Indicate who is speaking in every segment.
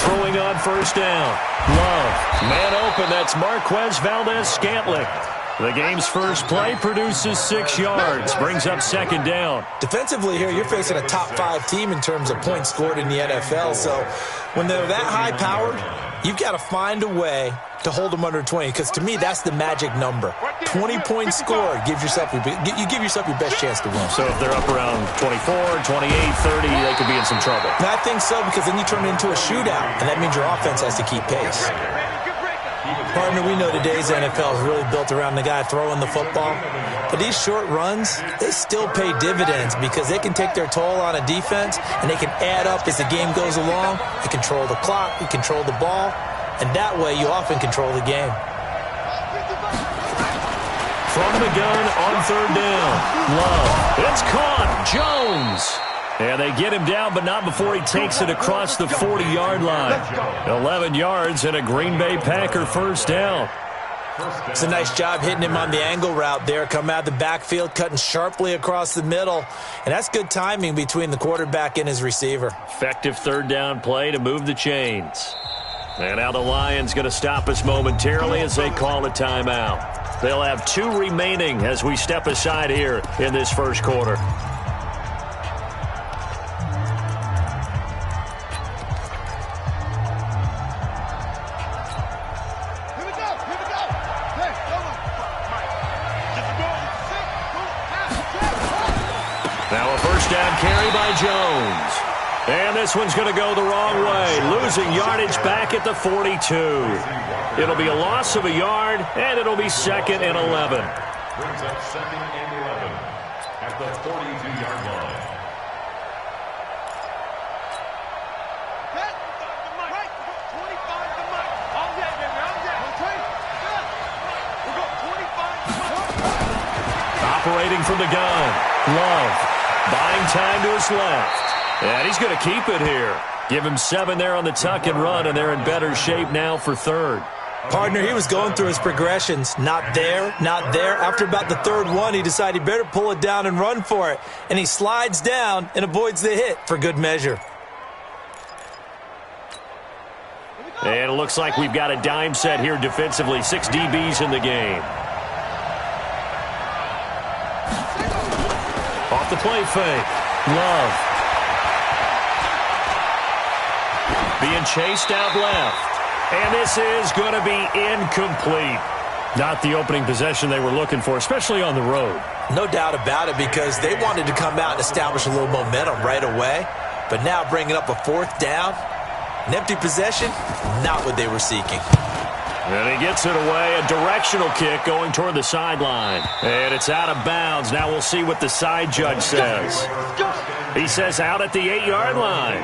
Speaker 1: throwing on first down. Love. Man open, that's Marquez Valdez-Scantling. The game's first play produces 6 yards, brings up second down.
Speaker 2: Defensively here, you're facing a top-5 team in terms of points scored in the NFL. So when they're that high-powered, you've got to find a way to hold them under 20, because to me, that's the magic number. 20 points scored, you give yourself your best chance to win.
Speaker 1: So if they're up around 24, 28, 30, they could be in some trouble.
Speaker 2: And I think so, because then you turn it into a shootout, and that means your offense has to keep pace. Partner, we know today's NFL is really built around the guy throwing the football. But these short runs, they still pay dividends because they can take their toll on a defense, and they can add up as the game goes along. They control the clock, they control the ball, and that way you often control the game.
Speaker 1: From the gun on third down. Love. It's caught. Jones. And they get him down, but not before he takes it across the 40-yard line. 11 yards and a Green Bay Packer first down.
Speaker 2: It's a nice job hitting him on the angle route there. Coming out of the backfield, cutting sharply across the middle. And that's good timing between the quarterback and his receiver.
Speaker 1: Effective third down play to move the chains. And now the Lions going to stop us momentarily as they call a timeout. They'll have 2 remaining as we step aside here in this first quarter. Now a first down carry by Jones. And this one's going to go the wrong way, losing yardage back at the 42. It'll be a loss of a yard, and it'll be second and 11.
Speaker 3: Brings up second and 11 at the 42-yard line.
Speaker 1: Operating from the gun, Love, buying time to his left. And he's going to keep it here. Give him 7 there on the tuck and run, and they're in better shape now for third.
Speaker 2: Partner, he was going through his progressions. Not there, not there. After about the third one, he decided he better pull it down and run for it. And he slides down and avoids the hit for good measure.
Speaker 1: And it looks like we've got a dime set here defensively. 6 DBs in the game. Off the play fake. Love. Being chased out left. And this is going to be incomplete. Not the opening possession they were looking for, especially on the road.
Speaker 2: No doubt about it, because they wanted to come out and establish a little momentum right away. But now bringing up a fourth down, an empty possession, not what they were seeking.
Speaker 1: And he gets it away, a directional kick going toward the sideline. And it's out of bounds. Now we'll see what the side judge says. He says out at the 8-yard line.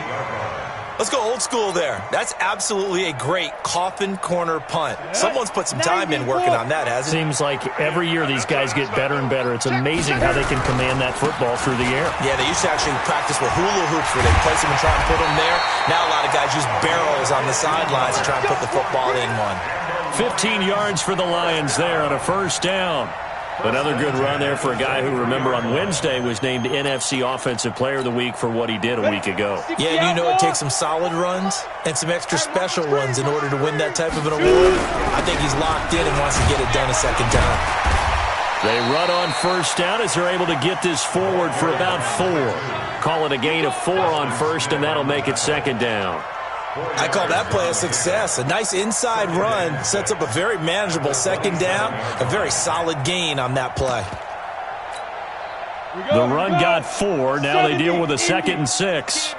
Speaker 2: Let's go old school there. That's absolutely a great coffin corner punt. Someone's put some time in working on that, hasn't it?
Speaker 1: Seems like every year these guys get better and better. It's amazing how they can command that football through the air.
Speaker 2: Yeah, they used to actually practice with hula hoops where they place them and try and put them there. Now a lot of guys use barrels on the sidelines to try and put the football in one.
Speaker 1: 15 yards for the Lions there on a first down. Another good run there for a guy who, remember, on Wednesday was named NFC Offensive Player of the Week for what he did a week ago.
Speaker 2: Yeah, and you know it takes some solid runs and some extra special ones in order to win that type of an award. I think he's locked in and wants to get it done a second time.
Speaker 1: They run on first down as they're able to get this forward for about 4. Call it a gain of 4 on first, and that'll make it second down.
Speaker 2: I call that play a success. A nice inside run sets up a very manageable second down, a very solid gain on that play.
Speaker 1: The run got 4. Now they deal with a 2nd and 6.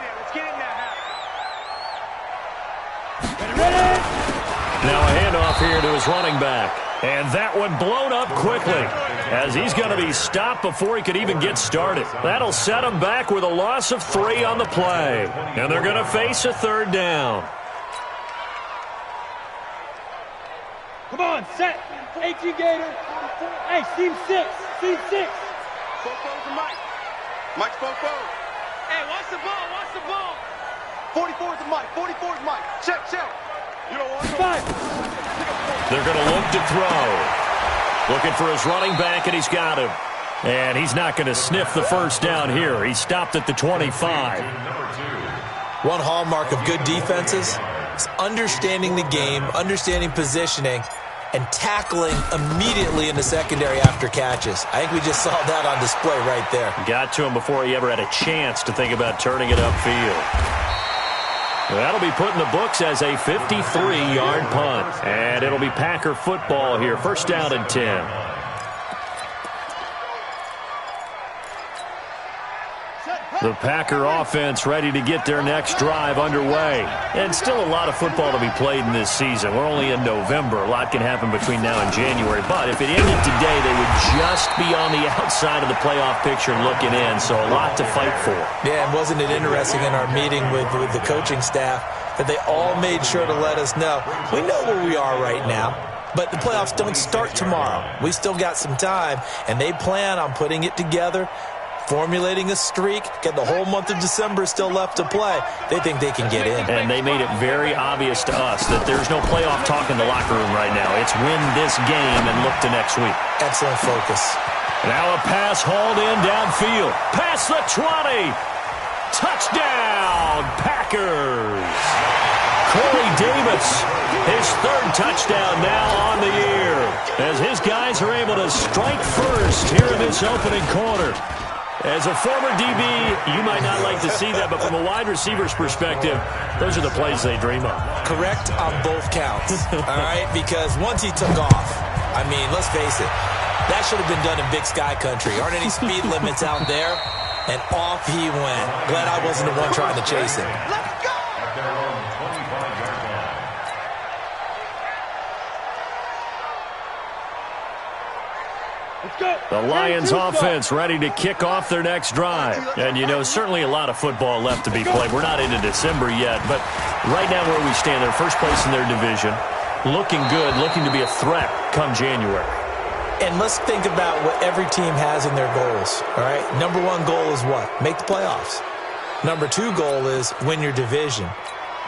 Speaker 1: Now a handoff here to his running back. And that one blown up quickly as he's going to be stopped before he could even get started. That'll set him back with a loss of 3 on the play. And they're going to face a third down.
Speaker 4: Come on, set. AT Gator. Hey, team 6. Team 6.
Speaker 5: Fofo's the Mike. Mike's Fofo. Hey, watch the ball. Watch the ball. 44 is the Mike. 44 is Mike. Check, check. You don't want to go.
Speaker 1: They're going to look to throw. Looking for his running back, and he's got him. And he's not going to sniff the first down here. He stopped at the 25.
Speaker 2: One hallmark of good defenses, It's understanding the game, understanding positioning, and tackling immediately in the secondary after catches. I think we just saw that on display right there.
Speaker 1: Got to him before he ever had a chance to think about turning it upfield. That'll be put in the books as a 53-yard punt. And it'll be Packer football here. First down and 10. The Packer offense ready to get their next drive underway. And still a lot of football to be played in this season. We're only in November. A lot can happen between now and January. But if it ended today, they would just be on the outside of the playoff picture looking in. So a lot to fight for.
Speaker 2: Yeah, and wasn't it interesting in our meeting with the coaching staff that they all made sure to let us know, we know where we are right now, but the playoffs don't start tomorrow. We still got some time, and they plan on putting it together, formulating a streak, get the whole month of December still left to play. They think they can get in.
Speaker 1: And they made it very obvious to us that there's no playoff talk in the locker room right now. It's win this game and look to next week.
Speaker 2: Excellent focus.
Speaker 1: Now a pass hauled in downfield. Past the 20. Touchdown, Packers. Corey Davis, his third touchdown now on the year, as his guys are able to strike first here in this opening quarter. As a former DB, you might not like to see that, but from a wide receiver's perspective, those are the plays they dream of.
Speaker 2: Correct on both counts, all right? Because once he took off, I mean, let's face it, that should have been done in Big Sky Country. Aren't any speed limits out there? And off he went. Glad I wasn't the one trying to chase him.
Speaker 5: Let's go!
Speaker 1: The Lions offense ready to kick off their next drive. And, you know, certainly a lot of football left to be played. We're not into December yet, but right now where we stand, they're first place in their division. Looking good, looking to be a threat come January.
Speaker 2: And let's think about what every team has in their goals, all right? Number one goal is what? Make the playoffs. Number two goal is win your division.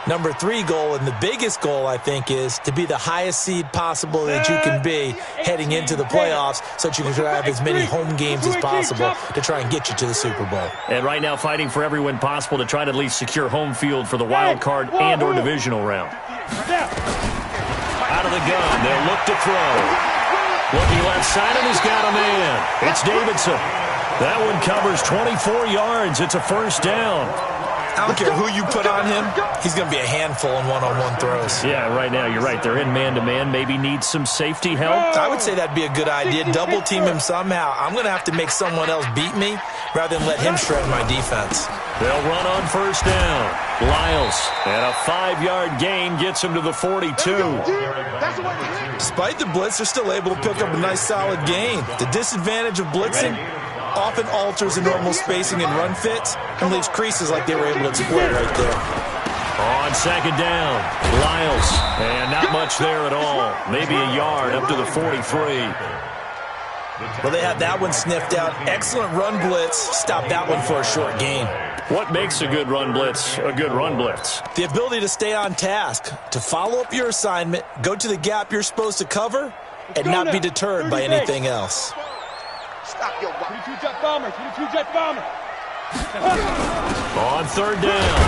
Speaker 2: Number three goal, and the biggest goal, I think, is to be the highest seed possible that you can be heading into the playoffs so that you can have as many home games as possible to try and get you to the Super Bowl.
Speaker 1: And right now fighting for every win possible to try to at least secure home field for the wild card and or divisional round. Out of the gun, they'll look to throw. Looking left side, and he's got a man. It's Davidson. That one covers 24 yards. It's a first down.
Speaker 2: I don't care who you put on him, he's going to be a handful in one-on-one throws.
Speaker 1: Yeah, right now, you're right. They're in man-to-man. Maybe need some safety help.
Speaker 2: I would say that'd be a good idea. Double-team him somehow. I'm going to have to make someone else beat me rather than let him shred my defense.
Speaker 1: They'll run on first down. Lyles, and a 5-yard gain gets him to the 42.
Speaker 2: Despite the blitz, they're still able to pick up a nice, solid gain. The disadvantage of blitzing often alters the normal spacing and run fits and leaves creases like they were able to exploit right there.
Speaker 1: On second down, Lyles, and not much there at all. Maybe a yard up to the 43.
Speaker 2: Well, they had that one sniffed out. Excellent run blitz. Stop that one for a short gain.
Speaker 1: What makes a good run blitz a good run blitz?
Speaker 2: The ability to stay on task, to follow up your assignment, go to the gap you're supposed to cover, and not be deterred by anything else.
Speaker 5: Stop your
Speaker 4: 22 jet bomber, 22 jet bomber.
Speaker 1: On third down,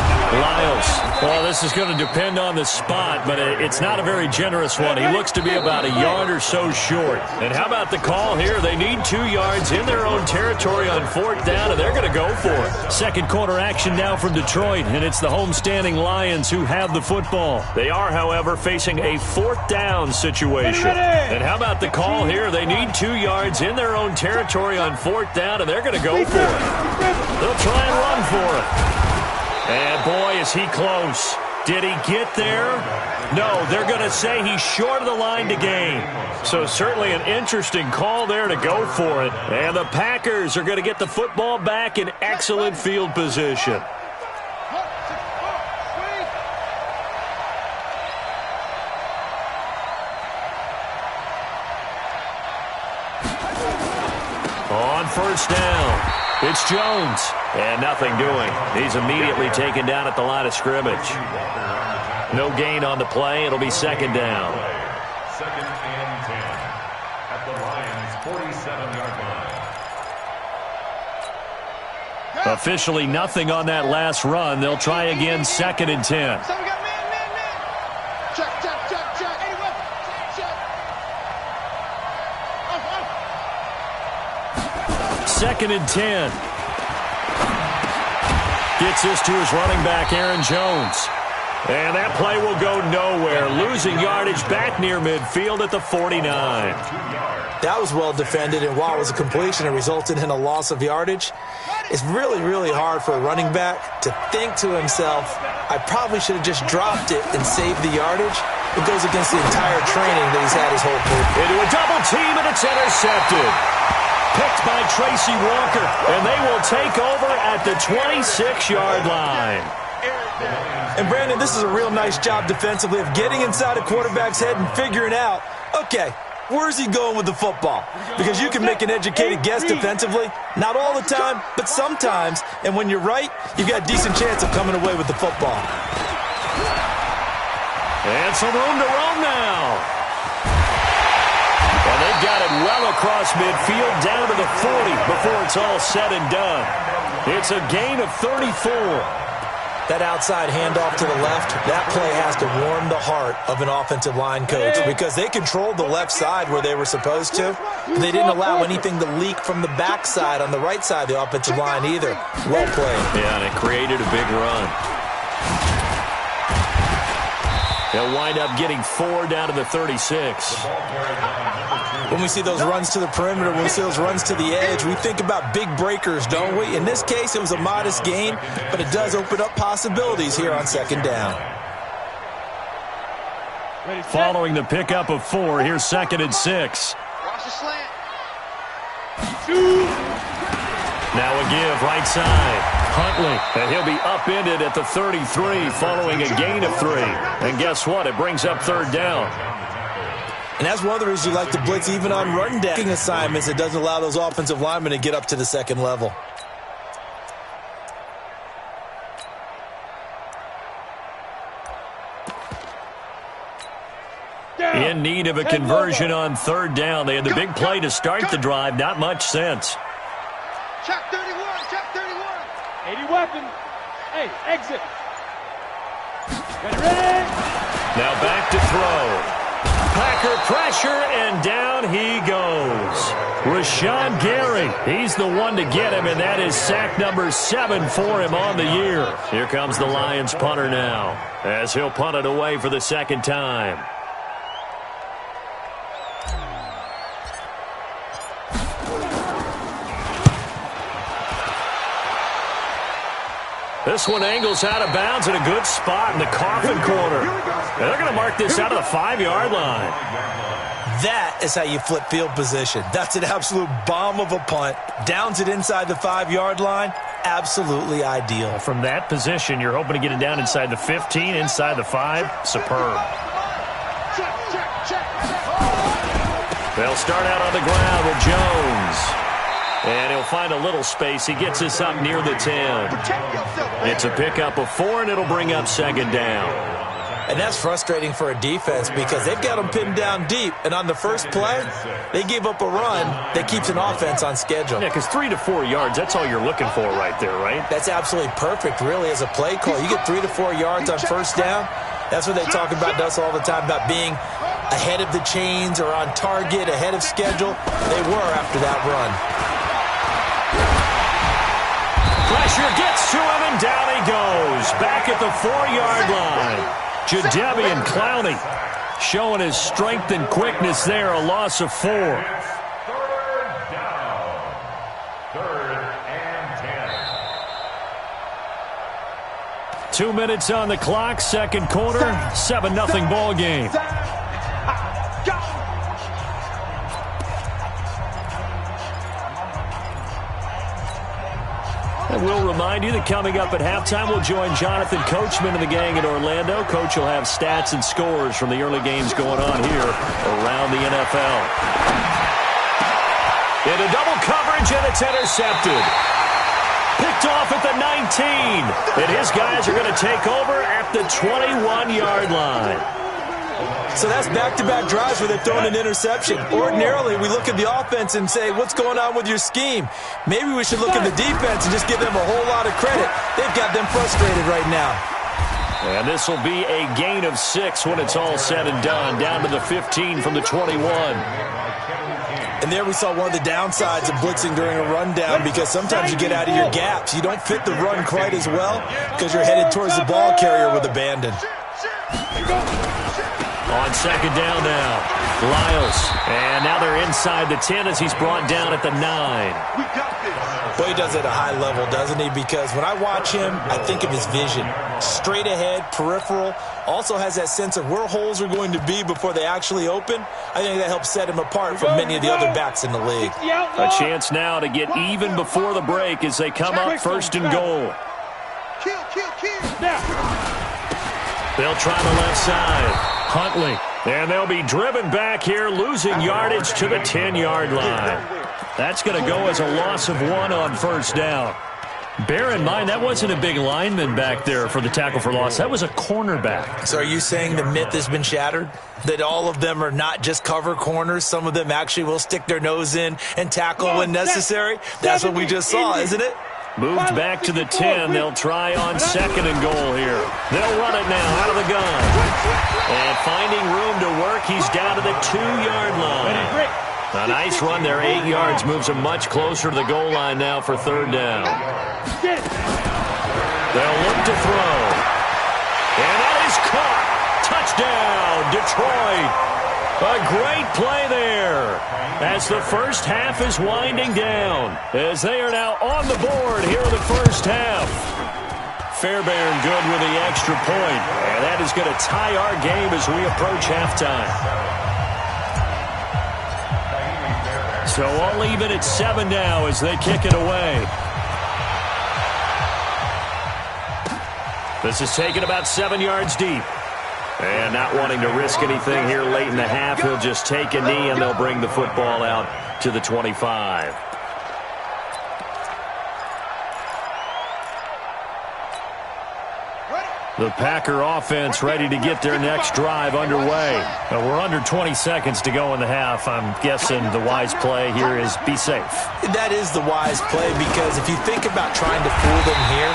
Speaker 1: Lyles. Well, this is going to depend on the spot, but it's not a very generous one. He looks to be about a yard or so short. And how about the call here? They need 2 yards in their own territory on fourth down, and they're going to go for it. Second quarter action now from Detroit, and it's the homestanding Lions who have the football. They are, however, facing a fourth down situation. And how about the call here? They need 2 yards in their own territory on fourth down, and they're going to go for it. They'll try and run for it. And boy, is he close. Did he get there? No, they're going to say he's short of the line to gain. So certainly an interesting call there to go for it. And the Packers are going to get the football back in excellent field position. On first down. It's Jones, and nothing doing. He's immediately taken down at the line of scrimmage. No gain on the play. It'll be second down.
Speaker 3: Second and 10 at the Lions' 47-yard line.
Speaker 1: Officially nothing on that last run. They'll try again, second and 10. 2nd and 10. Gets this to his running back, Aaron Jones. And that play will go nowhere. Losing yardage back near midfield at the 49.
Speaker 2: That was well defended, and while it was a completion, it resulted in a loss of yardage. It's really, really hard for a running back to think to himself, I probably should have just dropped it and saved the yardage. It goes against the entire training that he's had his whole career.
Speaker 1: Into a double team, and it's intercepted. Picked by Tracy Walker, and they will take over at the 26-yard line.
Speaker 2: And, Brandon, this is a real nice job defensively of getting inside a quarterback's head and figuring out, okay, where's he going with the football? Because you can make an educated guess defensively. Not all the time, but sometimes. And when you're right, you've got a decent chance of coming away with the football.
Speaker 1: And some room to roam now. And they've got it well across midfield down to the 40 before it's all said and done. It's a gain of 34.
Speaker 2: That outside handoff to the left, that play has to warm the heart of an offensive line coach because they controlled the left side where they were supposed to. But they didn't allow anything to leak from the backside on the right side of the offensive line either. Well played.
Speaker 1: Yeah, and it created a big run. They'll wind up getting 4 down to the 36.
Speaker 2: When we see those runs to the perimeter, when we see those runs to the edge, we think about big breakers, don't we? In this case, it was a modest gain, but it does open up possibilities here on 2nd down.
Speaker 1: Following the pickup of 4, here's 2nd and 6.
Speaker 5: Watch the slant.
Speaker 1: Now a give right side. Huntley, and he'll be upended at the 33 following a gain of 3. And guess what? It brings up 3rd down.
Speaker 2: And that's one of the reasons you like to blitz even on run down assignments. It doesn't allow those offensive linemen to get up to the 2nd level.
Speaker 1: In need of a conversion on 3rd down. They had the big play to start the drive. Not much sense.
Speaker 5: Check 31, check 31.
Speaker 4: 80 weapon. Hey, exit. Ready.
Speaker 1: Now back to throw. Packer pressure, and down he goes. Rashawn Gary, he's the one to get him, and that is sack number 7 for him on the year. Here comes the Lions punter now, as he'll punt it away for the 2nd time. This one angles out of bounds in a good spot in the coffin corner. And they're going to mark this out of the 5-yard line.
Speaker 2: That is how you flip field position. That's an absolute bomb of a punt. Downs it inside the 5-yard line. Absolutely ideal.
Speaker 1: From that position, you're hoping to get it down inside the 15, inside the 5. Superb. They'll start out on the ground with Jones. And he'll find a little space. He gets this up near the 10. It's a pickup of 4, and it'll bring up 2nd down.
Speaker 2: And that's frustrating for a defense because they've got them pinned down deep. And on the first play, they give up a run that keeps an offense on schedule.
Speaker 1: Yeah, because 3 to 4 yards, that's all you're looking for right there, right?
Speaker 2: That's absolutely perfect, really, as a play call. You get 3 to 4 yards on 1st down. That's what they talk about to us all the time, about being ahead of the chains or on target, ahead of schedule. They were after that run.
Speaker 1: Pressure gets to him, and down he goes. Back at the 4-yard line. Jadeveon Clowney showing his strength and quickness there. A loss of 4.
Speaker 3: 3rd down. 3rd and 10.
Speaker 1: 2 minutes on the clock, 2nd quarter, 7-0 ball game. And we'll remind you that coming up at halftime, we'll join Jonathan Coachman and the gang in Orlando. Coach will have stats and scores from the early games going on here around the NFL. Into double coverage, and it's intercepted. Picked off at the 19. And his guys are going to take over at the 21-yard line.
Speaker 2: So that's back-to-back drives where they've thrown an interception. Ordinarily, we look at the offense and say, what's going on with your scheme? Maybe we should look at the defense and just give them a whole lot of credit. They've got them frustrated right now.
Speaker 1: And this will be a gain of 6 when it's all said and done, down to the 15 from the 21.
Speaker 2: And And there we saw one of the downsides of blitzing during a rundown, because sometimes you get out of your gaps. You don't fit the run quite as well because you're headed towards the ball carrier with abandon.
Speaker 1: On second down now, Lyles. And now they're inside the 10 as he's brought down at the 9.
Speaker 2: Well, he does it at a high level, doesn't he? Because when I watch him, I think of his vision. Straight ahead, peripheral. Also has that sense of where holes are going to be before they actually open. I think that helps set him apart from many of the other backs in the league.
Speaker 1: A chance now to get even before the break as they come up first and goal. They'll try the left side. Huntley. And they'll be driven back here, losing yardage to the 10-yard line. That's going to go as a loss of 1 on first down. Bear in mind, that wasn't a big lineman back there for the tackle for loss. That was a cornerback.
Speaker 2: So are you saying the myth has been shattered? That all of them are not just cover corners? Some of them actually will stick their nose in and tackle when necessary? That's what we just saw, isn't it?
Speaker 1: Moved back to the 10. They'll try on second and goal here. They'll run it now out of the gun. And finding room to work, he's down to the 2-yard line. A nice run there, 8 yards, moves him much closer to the goal line now for third down. They'll look to throw. And that is caught. Touchdown, Detroit. A great play there as the first half is winding down, as they are now on the board here in the first half. Fairbairn good with the extra point, and that is going to tie our game as we approach halftime. So all even at 7 now as they kick it away. This is taken about 7 yards deep. And not wanting to risk anything here late in the half, he'll just take a knee and they'll bring the football out to the 25. The Packer offense ready to get their next drive underway. We're under 20 seconds to go in the half. I'm guessing the wise play here is be safe.
Speaker 2: That is the wise play, because if you think about trying to fool them here,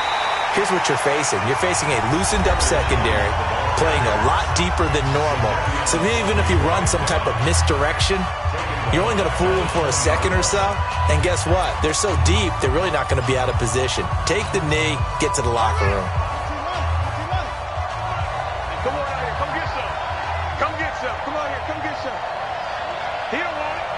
Speaker 2: here's what you're facing. You're facing a loosened up secondary, playing a lot deeper than normal. So even if you run some type of misdirection, you're only going to fool them for a second or so. And guess what? They're so deep, they're really not going to be out of position. Take the knee, get to the locker room.
Speaker 5: Come on out here. Come get some. Come get some. Come on here. Come get some. He don't want it.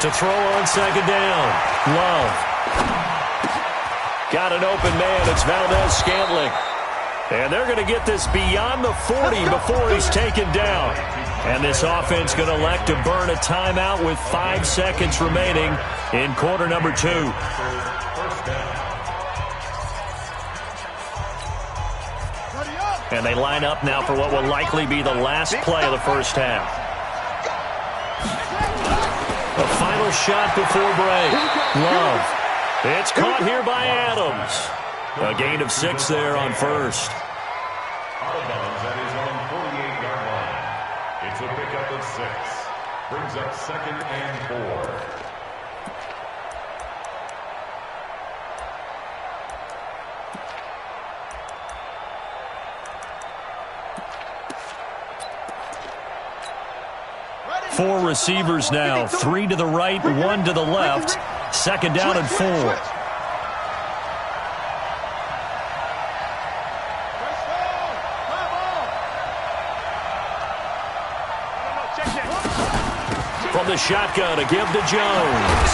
Speaker 1: To throw on second down. Love. Got an open man. It's Valdez-Scantling. And they're going to get this beyond the 40 before he's taken down. And this offense going to elect to burn a timeout with 5 seconds remaining in quarter number 2. And they line up now for what will likely be the last play of the first half. A final shot before break. Love. It's caught here by Adams. A gain of 6 there on first.
Speaker 3: Out of bounds at his own 48-yard line. It's a pickup of 6. Brings up second and 4.
Speaker 1: Four receivers now, 3 to the right, 1 to the left. Second down and 4. From the shotgun, a give to Jones.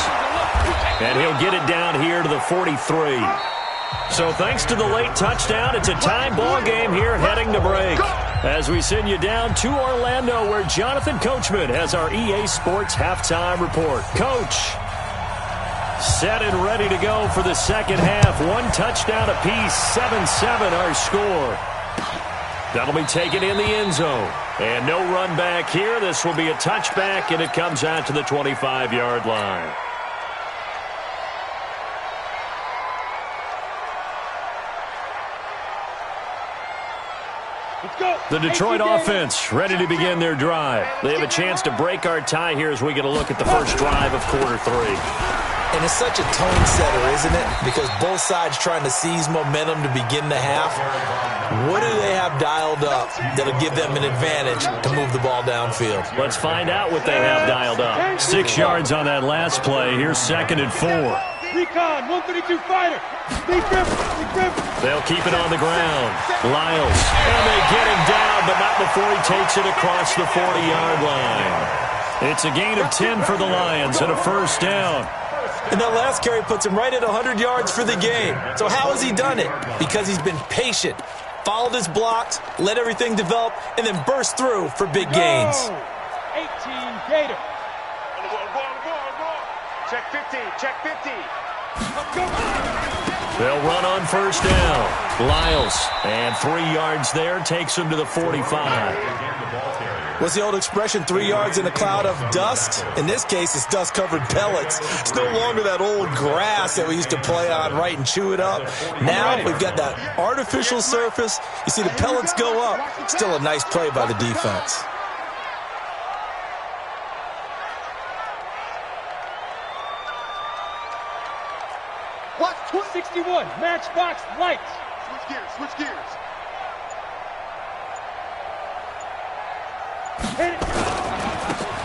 Speaker 1: And he'll get it down here to the 43. So thanks to the late touchdown, it's a tie ball game here heading to break. As we send you down to Orlando, where Jonathan Coachman has our EA Sports halftime report. Coach, set and ready to go for the second half. 1 touchdown apiece, 7-7 our score. That'll be taken in the end zone. And no run back here. This will be a touchback, and it comes out to the 25-yard line. The Detroit offense ready to begin their drive. They have a chance to break our tie here as we get a look at the first drive of quarter 3.
Speaker 2: And it's such a tone setter, isn't it? Because both sides trying to seize momentum to begin the half. What do they have dialed up that'll give them an advantage to move the ball downfield?
Speaker 1: Let's find out what they have dialed up. 6 yards on that last play. Here's 2nd and 4.
Speaker 4: Recon, 132 fighter. Deep river.
Speaker 1: They'll keep it on the ground. Lyles. And they get him down, but not before he takes it across the 40-yard line. It's a gain of 10 for the Lions and a first down.
Speaker 2: And that last carry puts him right at 100 yards for the game. So how has he done it? Because he's been patient, followed his blocks, let everything develop, and then burst through for big gains.
Speaker 4: 18 Gator.
Speaker 5: Check 15, check 15.
Speaker 1: They'll run on first down. Lyles, and 3 yards there, takes him to the 45.
Speaker 2: What's the old expression, 3 yards in a cloud of dust? In this case, it's dust-covered pellets. It's no longer that old grass that we used to play on, right, and chew it up. Now we've got that artificial surface. You see the pellets go up. Still a nice play by the defense.
Speaker 4: Watch 61, matchbox lights.
Speaker 5: Switch gears.
Speaker 4: Hit it.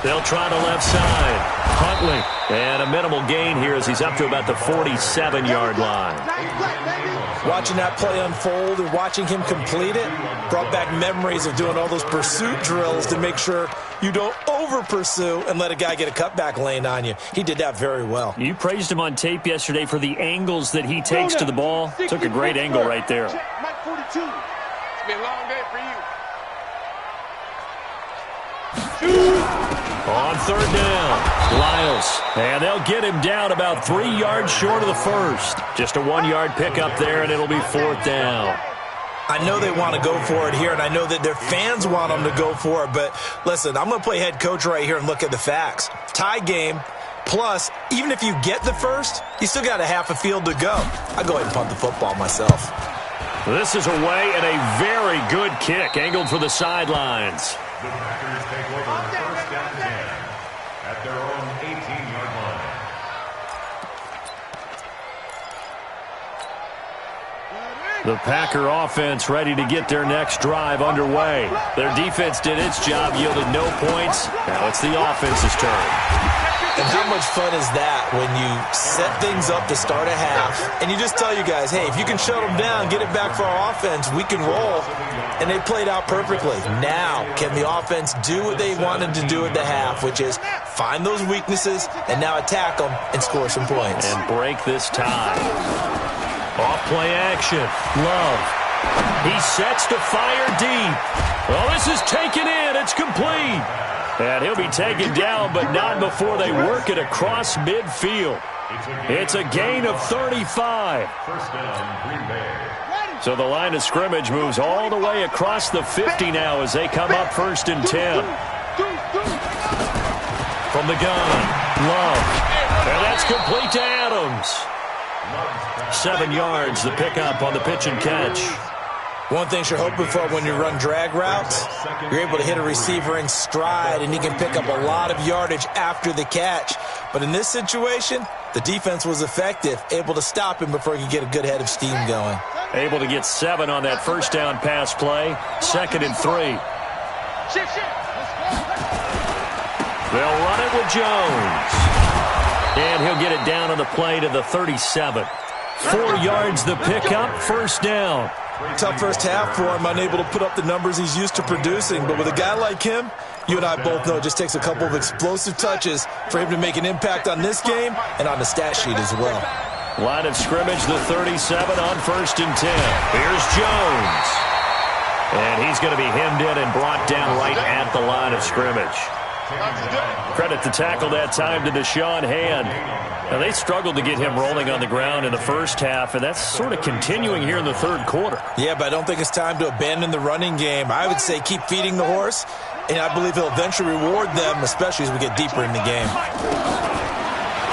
Speaker 1: They'll try the left side. Huntley, and a minimal gain here as he's up to about the 47-yard line.
Speaker 2: Watching that play unfold and watching him complete it brought back memories of doing all those pursuit drills to make sure you don't over-pursue and let a guy get a cutback lane on you. He did that very well.
Speaker 1: You praised him on tape yesterday for the angles that he takes to the ball. Took a great angle right there.
Speaker 5: Mike 42. It's been a long day for you.
Speaker 1: On third down, Lyles, and they'll get him down about 3 yards short of the first. Just a 1-yard pickup there, and it'll be 4th down.
Speaker 2: I know they want to go for it here, and I know that their fans want them to go for it, but listen, I'm going to play head coach right here and look at the facts. Tie game, plus, even if you get the first, you still got a half a field to go. I'll go ahead and punt the football myself.
Speaker 1: This is away, and a very good kick, angled for the sidelines.
Speaker 3: The Packers take over first down 10 at their own 18-yard line.
Speaker 1: The Packer offense ready to get their next drive underway. Their defense did its job, yielded no points. Now it's the offense's turn.
Speaker 2: And how much fun is that when you set things up to start a half and you just tell you guys, hey, if you can shut them down, get it back for our offense, we can roll. And they played out perfectly. Now, can the offense do what they wanted to do at the half, which is find those weaknesses and now attack them and score some points.
Speaker 1: And break this tie. Off play action. Love. He sets to fire deep. Oh, this is taken in. It's complete. And he'll be taken down, but not before they work it across midfield. It's a gain of 35.
Speaker 3: First down, Green Bay.
Speaker 1: So the line of scrimmage moves all the way across the 50 now as they come up 1st and 10. From the gun, Love. And that's complete to Adams. 7 yards, the pickup on the pitch and catch.
Speaker 2: One thing you're hoping for when you run drag routes, you're able to hit a receiver in stride, and he can pick up a lot of yardage after the catch. But in this situation, the defense was effective, able to stop him before he could get a good head of steam going.
Speaker 1: Able to get 7 on that first down pass play. 2nd and 3. They'll run it with Jones. And he'll get it down on the play to the 37. 4 yards the pickup, first down.
Speaker 2: Tough first half for him, unable to put up the numbers he's used to producing. But with a guy like him, you and I both know it just takes a couple of explosive touches for him to make an impact on this game and on the stat sheet as well.
Speaker 1: Line of scrimmage, the 37 on 1st and 10. Here's Jones. And he's going to be hemmed in and brought down right at the line of scrimmage. Credit the tackle that time to Deshaun Hand. Now, they struggled to get him rolling on the ground in the first half, and that's sort of continuing here in the third quarter.
Speaker 2: Yeah, but I don't think it's time to abandon the running game. I would say keep feeding the horse, and I believe he'll eventually reward them, especially as we get deeper in the game.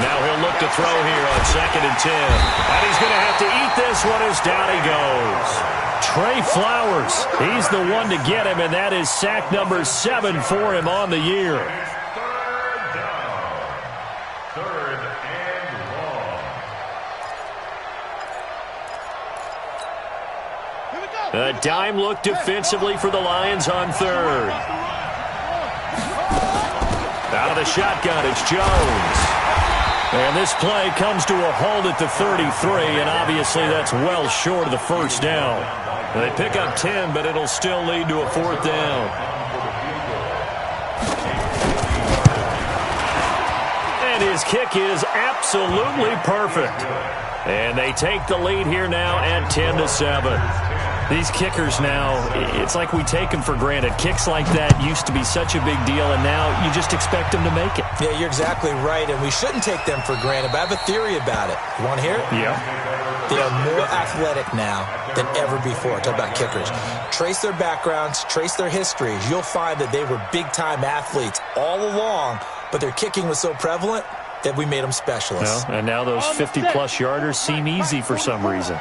Speaker 1: Now he'll look to throw here on 2nd and 10. And he's going to have to eat this one as down he goes. Trey Flowers, he's the one to get him, and that is sack number 7 for him on the year.
Speaker 3: Third and long.
Speaker 1: A dime look defensively for the Lions on third. Out of the shotgun, it's Jones. And this play comes to a halt at the 33, and obviously that's well short of the first down. They pick up 10, but it'll still lead to a fourth down. And his kick is absolutely perfect. And they take the lead here now at 10-7. These kickers now, it's like we take them for granted. Kicks like that used to be such a big deal, and now you just expect them to make it.
Speaker 2: Yeah, you're exactly right, and we shouldn't take them for granted, but I have a theory about it. You want to hear it?
Speaker 1: Yeah.
Speaker 2: They are more athletic now than ever before. Talk about kickers. Trace their backgrounds, trace their histories. You'll find that they were big-time athletes all along, but their kicking was so prevalent that we made them specialists.
Speaker 1: Well, and now those 50-plus yarders seem easy for some reason.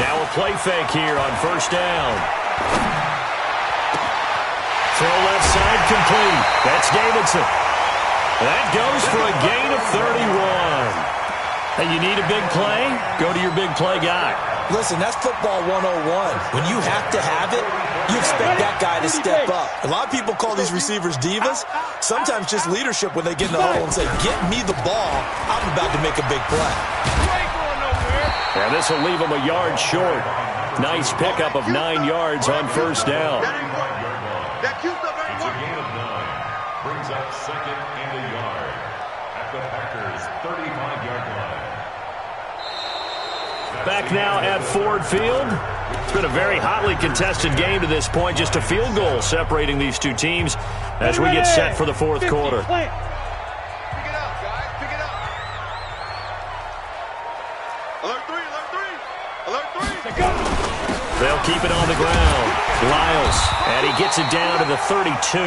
Speaker 1: Now a play fake here on first down. Throw left side complete. That's Davidson. That goes for a gain of 31. Hey, you need a big play? Go to your big play guy.
Speaker 2: Listen, that's football 101. When you have to have it, you expect that guy to step up. A lot of people call these receivers divas. Sometimes just leadership when they get in the huddle and say, get me the ball. I'm about to make a big play.
Speaker 1: And this will leave him a yard short. Nice pickup of 9 yards on first down.
Speaker 3: It's a gain of 9. Brings up second and a yard at the Packers' 35-yard line.
Speaker 1: Back now at Ford Field. It's been a very hotly contested game to this point. Just a field goal separating these two teams as we get set for the fourth quarter.
Speaker 5: Pick it up, guys. Pick it up. Alert 3, alert 3. Alert 3.
Speaker 1: They'll keep it on the ground. Lyles, and he gets it down to the 32.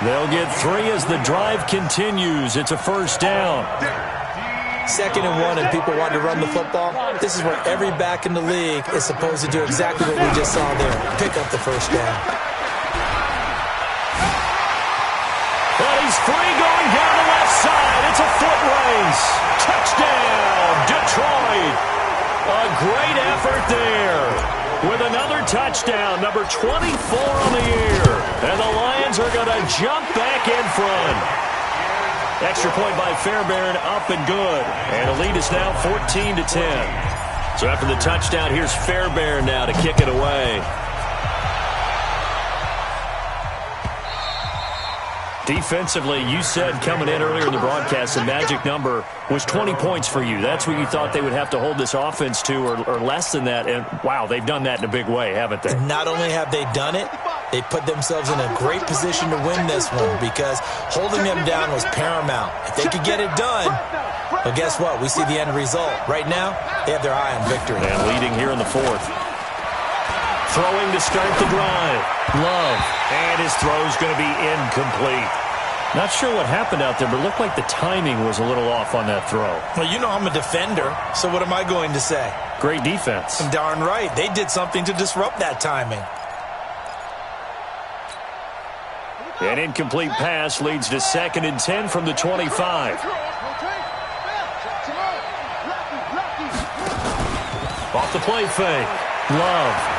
Speaker 1: They'll get 3 as the drive continues. It's a first down.
Speaker 2: 2nd and 1 and people want to run the football. This is where every back in the league is supposed to do exactly what we just saw there. Pick up the first down.
Speaker 1: Well, he's free going down the left side. It's a foot race. Touchdown, Detroit. A great effort there with another touchdown, number 24 on the year. And the Lions are going to jump back in front. Extra point by Fairbairn, up and good. And the lead is now 14-10. So after the touchdown, here's Fairbairn now to kick it away. Defensively, you said coming in earlier in the broadcast, the magic number was 20 points for you. That's what you thought they would have to hold this offense to, or less than that. And, wow, they've done that in a big way, haven't they?
Speaker 2: Not only have they done it, they put themselves in a great position to win this one because holding them down was paramount. If they could get it done, well, guess what? We see the end result. Right now, they have their eye on victory.
Speaker 1: And leading here in the fourth. Throwing to start the drive. Love. And his throw's going to be incomplete. Not sure what happened out there, but it looked like the timing was a little off on that throw.
Speaker 2: Well, you know I'm a defender, so what am I going to say?
Speaker 1: Great defense.
Speaker 2: Darn right. They did something to disrupt that timing.
Speaker 1: An incomplete pass leads to 2nd and 10 from the 25. Off the play fake. Love.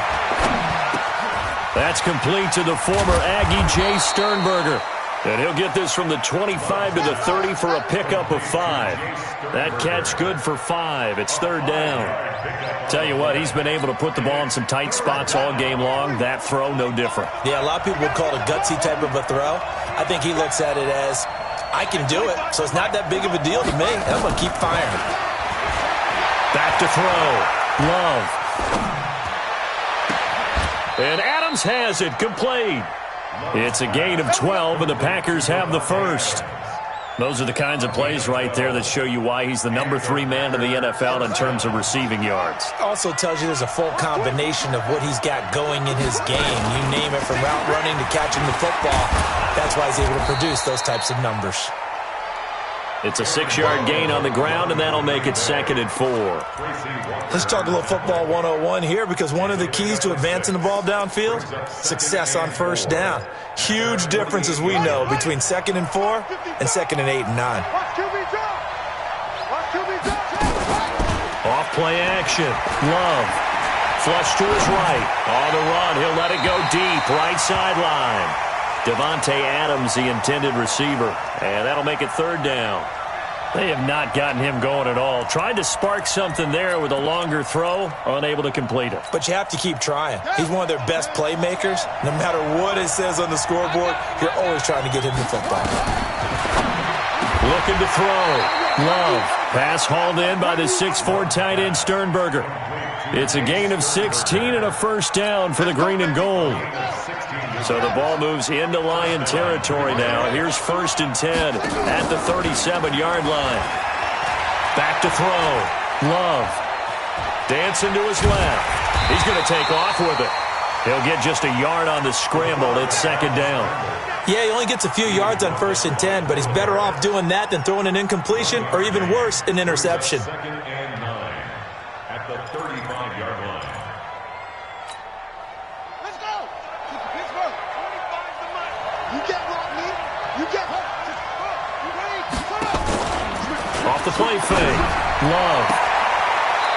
Speaker 1: That's complete to the former Aggie, Jay Sternberger. And he'll get this from the 25 to the 30 for a pickup of 5. That catch good for 5. It's 3rd down. Tell you what, he's been able to put the ball in some tight spots all game long. That throw, no different.
Speaker 2: Yeah, a lot of people would call it a gutsy type of a throw. I think he looks at it as, I can do it, so it's not that big of a deal to me. I'm going to keep firing.
Speaker 1: Back to throw. Love. And Adams has it complete. It's a gain of 12, and the Packers have the first. Those are the kinds of plays right there that show you why he's the number 3 man in the NFL in terms of receiving yards.
Speaker 2: Also tells you there's a full combination of what he's got going in his game. You name it, from route running to catching the football. That's why he's able to produce those types of numbers.
Speaker 1: It's a 6-yard gain on the ground, and that'll make it 2nd and 4.
Speaker 2: Let's talk a little football 101 here, because one of the keys to advancing the ball downfield, success on first down. Huge difference, as we know, between 2nd and 4 and 2nd and 8 and 9.
Speaker 1: play action. Love. Flush to his right. On the run, he'll let it go deep. Right sideline. Devontae Adams, the intended receiver. And that'll make it third down. They have not gotten him going at all. Tried to spark something there with a longer throw. Unable to complete it.
Speaker 2: But you have to keep trying. He's one of their best playmakers. No matter what it says on the scoreboard, you're always trying to get him the football.
Speaker 1: Looking to throw. Love. Pass hauled in by the 6'4" tight end Sternberger. It's a gain of 16 and a first down for the green and gold. So the ball moves into Lion territory now. Here's 1st and 10 at the 37-yard line. Back to throw. Love. Dancing to his left. He's going to take off with it. He'll get just a yard on the scramble. It's 2nd down.
Speaker 2: Yeah, he only gets a few yards on 1st and 10, but he's better off doing that than throwing an incompletion or even worse, an interception.
Speaker 3: 2nd and 9 at the 35-yard line.
Speaker 5: Let's go. Pittsburgh. 25's the money. You get what, me? You get what? You ready? Shut up.
Speaker 1: Off the play fake. Love.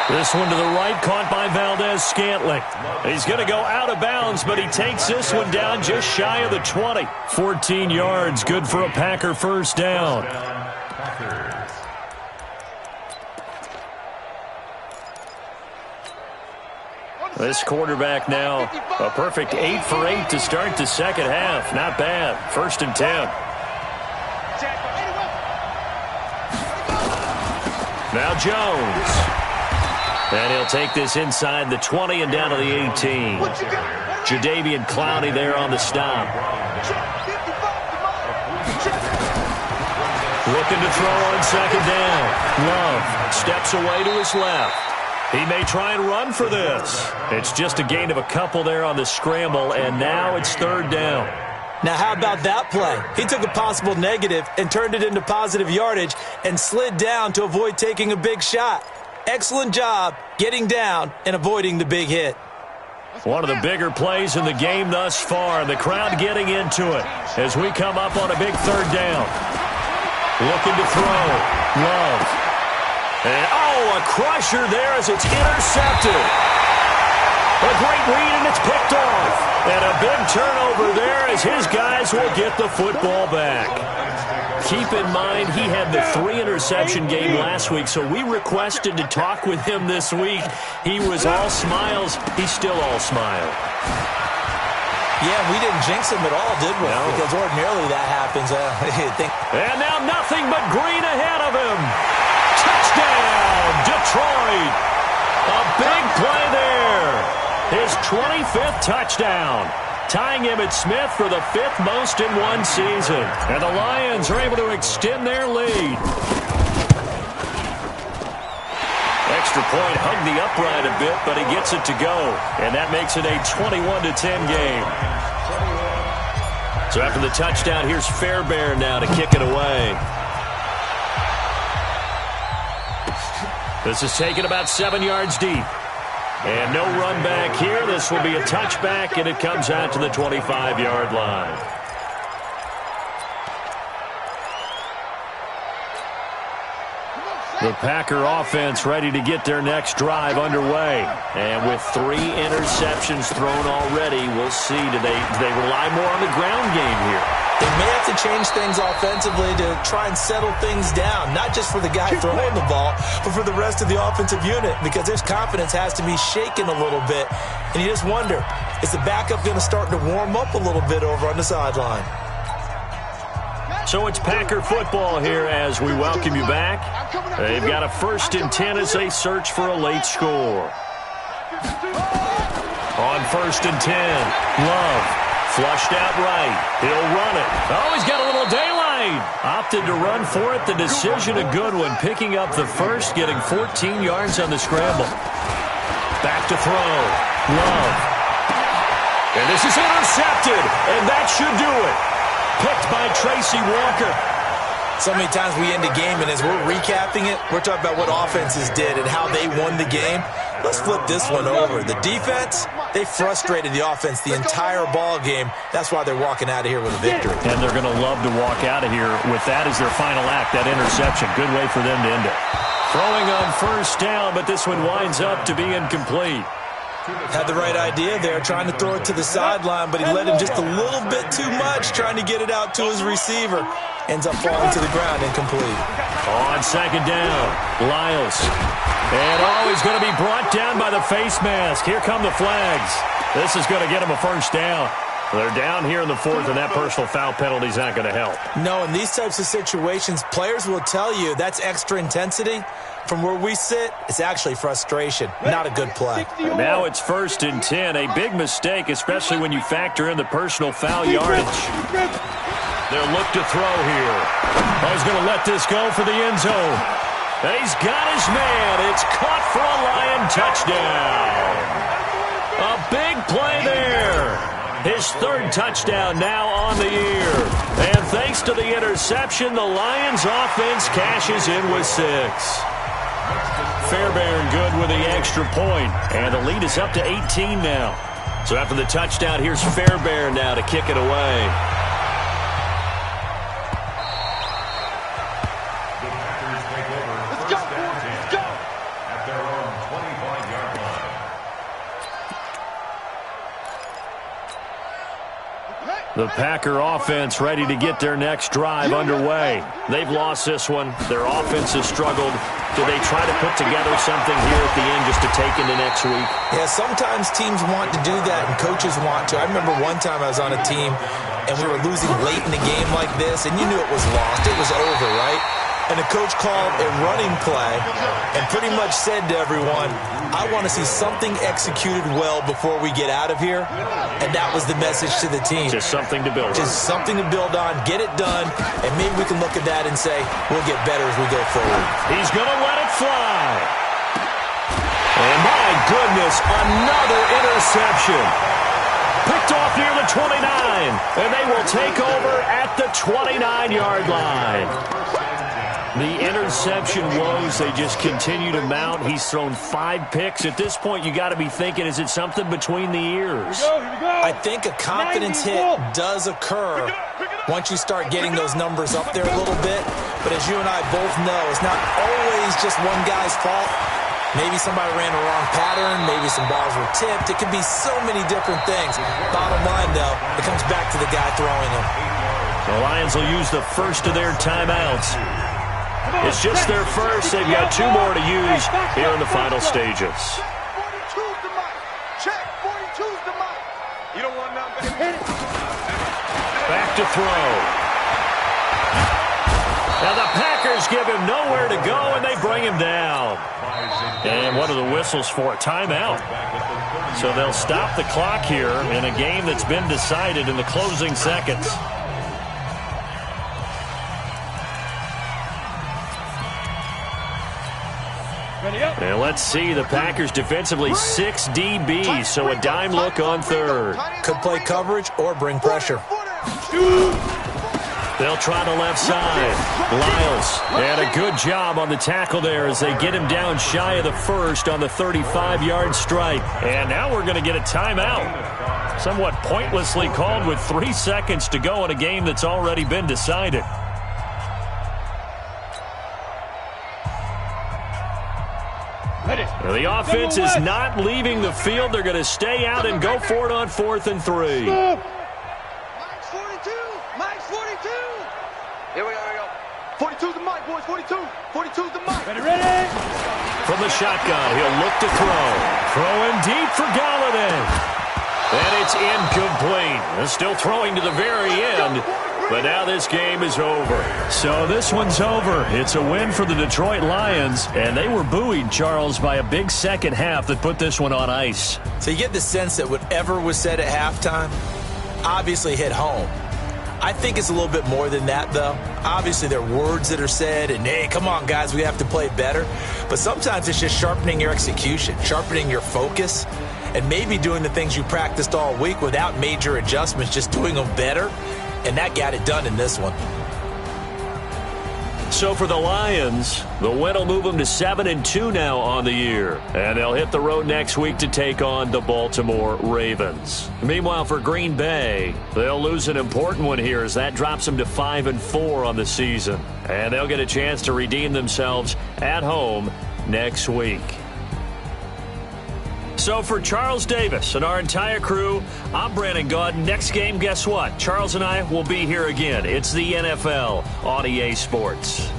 Speaker 1: This one to the right, caught by Valdez-Scantling. He's going to go out of bounds, but he takes this one down just shy of the 20. 14 yards, good for a Packer first down. This quarterback now, a perfect 8 for 8 to start the second half. Not bad. 1st and 10. Now Jones. And he'll take this inside the 20 and down to the 18. Jadeveon Clowney there on the stop. Looking to throw on 2nd down. Love steps away to his left. He may try and run for this. It's just a gain of a couple there on the scramble, and now it's 3rd down.
Speaker 2: Now, how about that play? He took a possible negative and turned it into positive yardage and slid down to avoid taking a big shot. Excellent job getting down and avoiding the big hit.
Speaker 1: One of the bigger plays in the game thus far. The crowd getting into it as we come up on a big 3rd down. Looking to throw. Love. And, a crusher there as it's intercepted. A great read, and it's picked off. And a big turnover there as his guys will get the football back. Keep in mind, he had the 3-interception game last week, so we requested to talk with him this week. He was all smiles. He's still all smile.
Speaker 2: Yeah, we didn't jinx him at all, did we?
Speaker 1: No.
Speaker 2: Because ordinarily that happens.
Speaker 1: And now nothing but green ahead of him. Touchdown, Detroit. A big play there. His 25th touchdown. Tying Emmitt Smith for the 5th most in one season. And the Lions are able to extend their lead. Extra point hugged the upright a bit, but he gets it to go. And that makes it a 21-10 game. So after the touchdown, here's Fairbairn now to kick it away. This is taken about 7 yards deep. And no run back here. This will be a touchback, and it comes out to the 25-yard line. The Packer offense ready to get their next drive underway. And with 3 interceptions thrown already, we'll see. Do they rely more on the ground game here?
Speaker 2: They may have to change things offensively to try and settle things down, not just for the guy throwing the ball, but for the rest of the offensive unit, because his confidence has to be shaken a little bit. And you just wonder, is the backup going to start to warm up a little bit over on the sideline?
Speaker 1: So it's Packer football here as we welcome you back. They've got a 1st and 10 as they search for a late score. On 1st and 10, Love. Flushed out right. He'll run it. Oh, he's got a little daylight. Opted to run for it. The decision a good one. Picking up the first, getting 14 yards on the scramble. Back to throw. Love. And this is intercepted. And that should do it. Picked by Tracy Walker.
Speaker 2: So many times we end a game, and as we're recapping it, we're talking about what offenses did and how they won the game. Let's flip this one over. The defense, they frustrated the offense the entire ball game. That's why they're walking out of here with a victory.
Speaker 1: And they're going to love to walk out of here with that as their final act, that interception. Good way for them to end it. Throwing on first down, but this one winds up to be incomplete.
Speaker 2: Had the right idea there, trying to throw it to the sideline, but he led him just a little bit too much, trying to get it out to his receiver. Ends up falling to the ground, incomplete.
Speaker 1: On second down, Lyles. And he's going to be brought down by the face mask. Here come the flags. This is going to get him a first down. They're down here in the fourth, and that personal foul penalty is not going to help.
Speaker 2: No, in these types of situations, players will tell you that's extra intensity. From where we sit, it's actually frustration, not a good play.
Speaker 1: And now it's 1st and 10, a big mistake, especially when you factor in the personal foul yardage. They'll look to throw here. He's going to let this go for the end zone. And he's got his man. It's caught for a Lion touchdown. A big play there. His 3rd touchdown now on the year. And thanks to the interception, the Lions offense cashes in with 6. Fairbairn good with the extra point. And the lead is up to 18 now. So after the touchdown, here's Fairbairn now to kick it away.
Speaker 3: The Packers take over. Let's go. At their own 25-yard line.
Speaker 1: The Packer offense ready to get their next drive underway. They've lost this one. Their offense has struggled. Do they try to put together something here at the end just to take into next week?
Speaker 2: Yeah, sometimes teams want to do that and coaches want to. I remember one time I was on a team and we were losing late in the game like this, and you knew it was lost. It was over, right? And the coach called a running play and pretty much said to everyone, I want to see something executed well before we get out of here. And that was the message to the team.
Speaker 1: Just something to build on.
Speaker 2: Just something to build on, get it done, and maybe we can look at that and say, we'll get better as we go forward.
Speaker 1: He's going to let it fly. And my goodness, another interception. Picked off near the 29, and they will take over at the 29-yard line. The interception woes, they just continue to mount. He's thrown 5 picks. At this point, you got to be thinking, is it something between the ears?
Speaker 2: I think a confidence hit does occur once you start getting those numbers up there a little bit. But as you and I both know, it's not always just one guy's fault. Maybe somebody ran a wrong pattern. Maybe some balls were tipped. It could be so many different things. Bottom line, though, it comes back to the guy throwing them.
Speaker 1: The Lions will use the first of their timeouts. It's just their first. They've got 2 more to use here in the final stages.
Speaker 5: 42's the mic. Check. 42's the mic. You don't want nothing.
Speaker 1: Back to throw. Now the Packers give him nowhere to go, and they bring him down. And what are the whistles for? Timeout. So they'll stop the clock here in a game that's been decided in the closing seconds. And let's see, the Packers defensively 6 DBs, so a dime look on 3rd.
Speaker 2: Could play coverage or bring pressure.
Speaker 1: They'll try the left side. Lyles, and a good job on the tackle there as they get him down shy of the first on the 35-yard strike. And now we're going to get a timeout. Somewhat pointlessly called with 3 seconds to go in a game that's already been decided. Now the offense is not leaving the field. They're going to stay out and go for it on 4th and 3.
Speaker 5: Mike's 42. Mike's 42. Here we go. 42's the mic, boys. 42. 42's the mic.
Speaker 4: Ready?
Speaker 1: From the shotgun, he'll look to throw. Throwing deep for Galladay. And it's incomplete. They're still throwing to the very end. But now this game is over. So this one's over. It's a win for the Detroit Lions. And they were buoyed, Charles, by a big second half that put this one on ice.
Speaker 2: So you get the sense that whatever was said at halftime obviously hit home. I think it's a little bit more than that, though. Obviously, there are words that are said, and, hey, come on, guys, we have to play better. But sometimes it's just sharpening your execution, sharpening your focus, and maybe doing the things you practiced all week without major adjustments, just doing them better. And that got it done in this one.
Speaker 1: So for the Lions, the win will move them to 7-2 now on the year. And they'll hit the road next week to take on the Baltimore Ravens. Meanwhile, for Green Bay, they'll lose an important one here as that drops them to 5-4 on the season. And they'll get a chance to redeem themselves at home next week. So for Charles Davis and our entire crew, I'm Brandon Gaudin. Next game, guess what? Charles and I will be here again. It's the NFL on EA Sports.